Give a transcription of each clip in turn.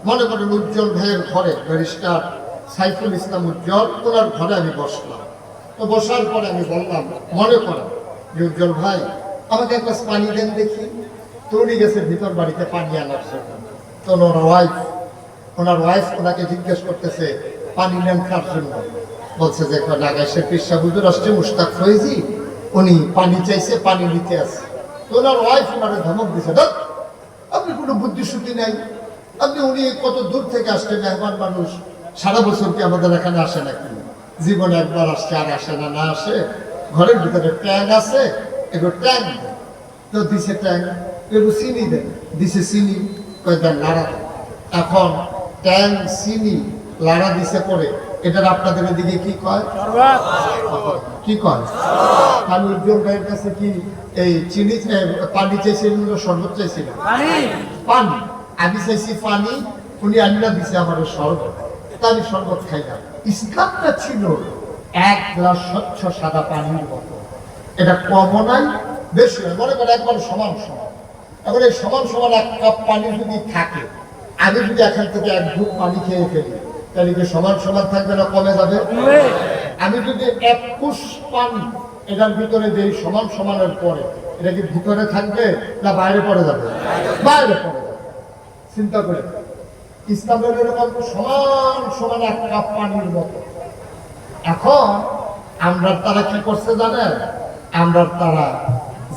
মনে করেন উজ্জ্বল ভাইয়ের ঘরে, ব্যারিস্টার সাইফুল ইসলাম উজ্জ্বল, ওনার ঘরে আমি বসলাম। তো বসার পরে আমি বললাম, মনে করেন যে উজ্জ্বল ভাই আমাকে এক গ্লাস পানি দেন দেখি। তো উনি গেছে ভিতর বাড়িতে পানি আনার জন্য। তো ওনার ওয়াইফ ওনাকে জিজ্ঞেস করতেছে পানি নেন কার জন্য? বলছে যে নাগাইশের পিসা হুজুর আসছে মুশতাক ফয়েজি, উনি পানি চাইছে, পানি নিতে আসছে। তো ওনার ওয়াইফ ওনারে ধমক দিছে, আপনি কোনো বুদ্ধি শুদ্ধি নাই, উনি কত দূর থেকে আসছে, মেহমান মানুষ, সারা বছর কি আমাদের এখানে আসে নাকি? জীবনে একবার আসছে, আর আসে না, না আসে। ঘরের ভিতরে ট্যাং আছে, এগুলো ট্যাং তো দিছে, ট্যাং এগুলো চিনি দেন, দিছে চিনি, কয়েকবার লাড়া দেন। এখন ট্যাং চিনি লাড়া দিছে পরে, এটার আপনাদের এদিকে কি কয়? কি কয়? আমি উজ্জ্বল ভাইয়ের কাছে কি এই চিনি পানি চাইছিলেন, শরবত চাইছিলেন? পানি। আমি চাইছি পানি, উনি আন্না দিছে আমার শরবত, তা আমি শরবত খাইলাম। ইসলামটা ছিল এক গ্লাস স্বচ্ছ সাদা পানির মতো। এটা কমও নাই, বেশি নয়, মনে করে একবার সমান সমান। এখন এই সমান সমান এক কাপ পানি যদি থাকে, আমি যদি এখান থেকে এক ঘুট পানি খেয়ে ফেলি, তাহলে কি সমান সমান থাকবে না কমে যাবে? আমি যদি এক কুশ পানি এটার ভিতরে দেই সমান সমানের পরে, এটা কি ভিতরে থাকবে না বাইরে পড়ে যাবে? বাইরে পড়ে যাবে। চিন্তা করে, ইসলামের এরকম সমান সমান এক কাপ পানির মতো। এখন আমরা তারা কি করছে জানেন? আমরা তারা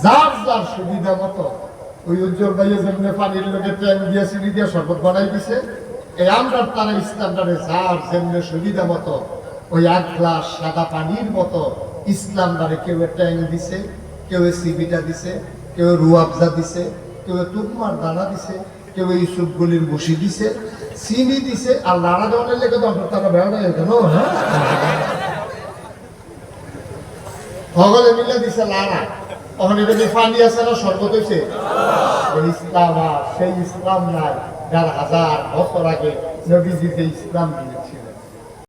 যার যার সুবিধা মতো, ওই উজ্জ্বল ভাইয়ের জন্য পানির লোকে ট্যাং দিয়ে চিনি দিয়ে শরবত বানাই দিছে। এই আমরা তারা ইসলামটারে যার জন্য সুবিধা মতো, ওই এক গ্লাস সাদা পানির মতো ইসলামটারে কেউ ট্যাং দিছে, কেউ সিবিটা দিছে, কেউ রুয়াবজা দিছে, কেউ তুকমার দানা দিছে, কেউ ইউসুফ গলির বসি দিছে, চিনি দিছে, আর লাড়া দেওয়ানের লেগে তো তারা বেড়া কেন, হ্যাঁ ভগলে মিলে দিছে লাড়া। ওখানে যদি পানি আছে না শরবত হয়েছে। ইসলাম আর সেই ইসলাম নাই যার 1000 বছর আগে নবীজিতে ইসলাম দিয়েছে।